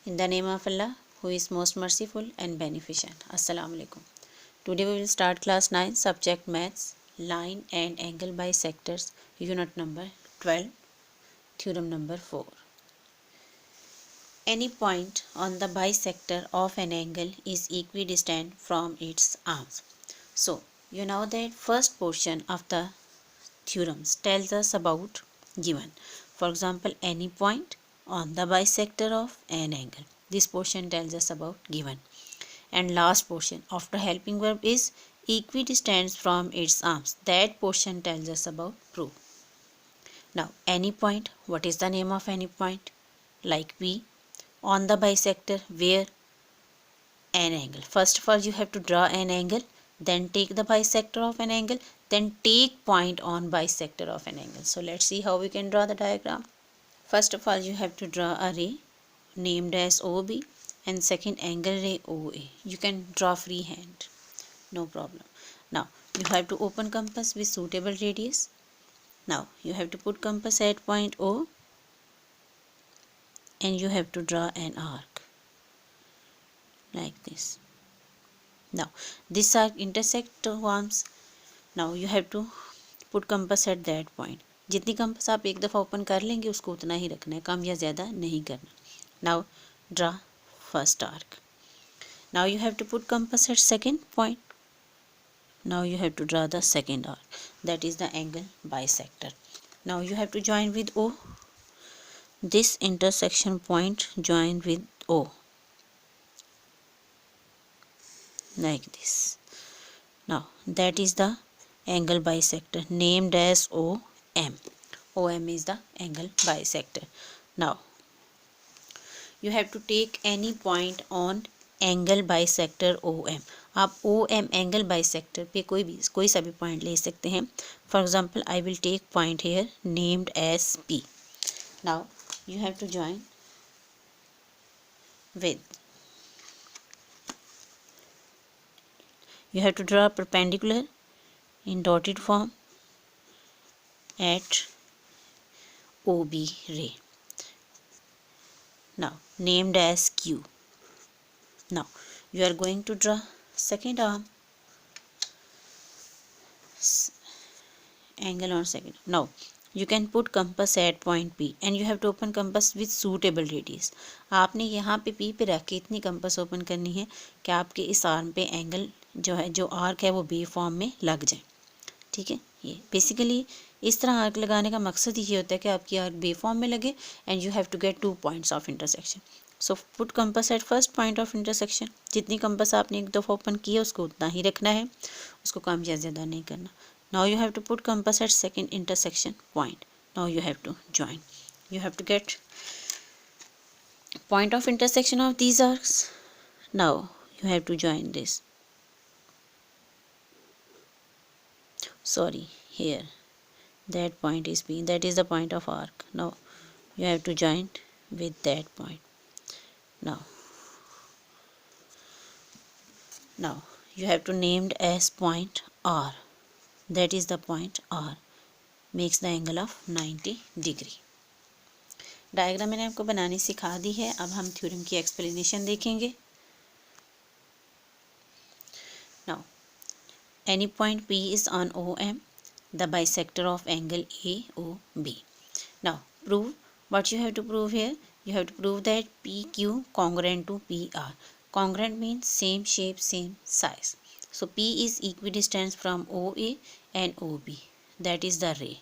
In the name of Allah, who is most merciful and beneficent. Assalamu alaikum. Today we will start class 9, subject maths, line and angle bisectors, unit number 12, theorem number 4. Any point on the bisector of an angle is equidistant from its arms. So, you know that first portion of the theorems tells us about given. For example, any point on the bisector of an angle. This portion tells us about given. And last portion after helping verb is equidistant from its arms. That portion tells us about proof. Now, any point. What is the name of any point? Like P on the bisector where an angle. First of all, you have to draw an angle, then take the bisector of an angle, then take point on bisector of an angle. So let's see how we can draw the diagram. First of all, you have to draw a ray named as OB and second angle ray OA. You can draw freehand, no problem. Now you have to open compass with suitable radius. Now you have to put compass at point O and you have to draw an arc like this. Now this arc intersect two arms. Now you have to put compass at that point. जितनी compass आप एक दफ़ा open कर लेंगे उसको उतना ही रखना है, कम या ज़्यादा नहीं करना. Now draw first arc. Now you have to put compass at second point. Now you have to draw the second arc. That is the angle bisector. Now you have to join with O. This intersection point join with O. Like this. Now that is the angle bisector named as OM. OM is the angle bisector. Now you have to take any point on angle bisector OM. आप OM angle bisector पे कोई सा भी point ले सकते हैं. For example, I will take point here named as P. Now you have to join with. You have to draw perpendicular in dotted form at OB ray. Now named as Q. Now you are going to draw second arm, angle on second. Now you can put compass at point P and you have to open compass with suitable radius. आपने यहाँ पे P पे रख के इतनी compass open करनी है कि आपके इस आर्म पे एंगल जो आर्क है वो बी फॉर्म में लग जाए. ठीक है, ये बेसिकली इस तरह आर्क लगाने का मकसद ये होता है कि आपकी आर्क बी फॉर्म में लगे and you have to get 2 points of intersection. So put compass at first point of intersection. जितनी कंपास आपने एक दफ़ा ओपन की है उसको उतना ही रखना है, उसको कम या ज़्यादा नहीं करना. Now you have to put compass at second intersection point. Now you have to join. You have to get point of intersection of these arcs. Now you have to join this. Sorry, here that point is P, that is the point of arc. Now you have to join with that point. Now you have to named as point R. That is the point R makes the angle of 90 degree. Diagram मैंने आपको बनानी सिखा दी है. अब हम theorem की explanation देखेंगे. Now any point P is on OM, the bisector of angle AOB. Now prove. What you have to prove here? You have to prove that PQ congruent to PR. Congruent means same shape, same size. So P is equidistant from OA and OB. That is the ray.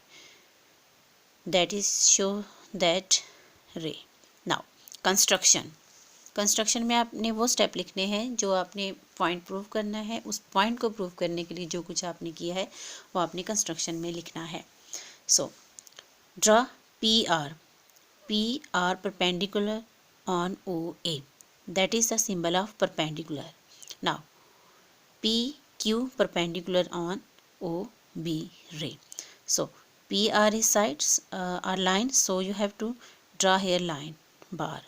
That is show that ray. Now construction में आपने वो step लिखने हैं जो आपने point prove करना है. उस पॉइंट को प्रूव करने के लिए जो कुछ आपने किया है वो आपने कंस्ट्रक्शन में लिखना है. So draw P R perpendicular on O A. That is the symbol of perpendicular. Now P Q perpendicular on O B ray. So P R is sides are line, so you have to draw here line bar.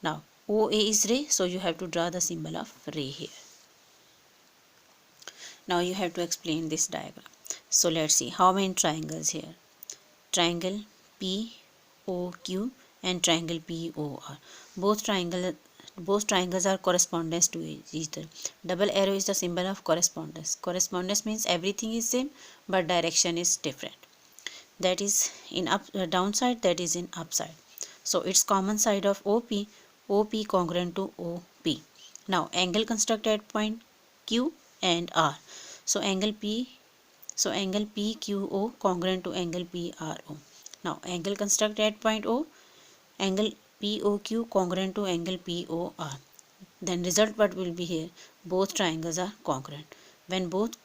Now OA is ray, so you have to draw the symbol of ray here. Now you have to explain this diagram. So let's see how many triangles here. Triangle POQ and triangle POR. Both triangles both triangles are correspondence to each other. Double arrow is the symbol of correspondence. Correspondence means everything is same but direction is different. That is in up downside, that is in upside. So its common side of OP congruent to OP. Now angle construct at point Q and R. So angle PQO congruent to angle PRO. Now angle construct at point O, angle POQ congruent to angle POR. Then result what will be here? Both triangles are congruent. When both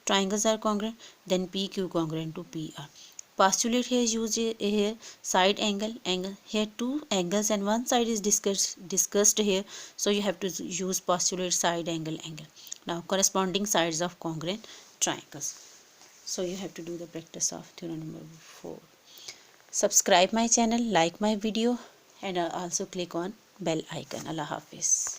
triangles are congruent, then PQ congruent to PR. Postulate here is used here, side angle, here two angles and one side is discussed here, so you have to use postulate side angle. Now corresponding sides of congruent triangles. So you have to do the practice of theorem number 4. Subscribe my channel, like my video, and also click on bell icon. Allah Hafiz.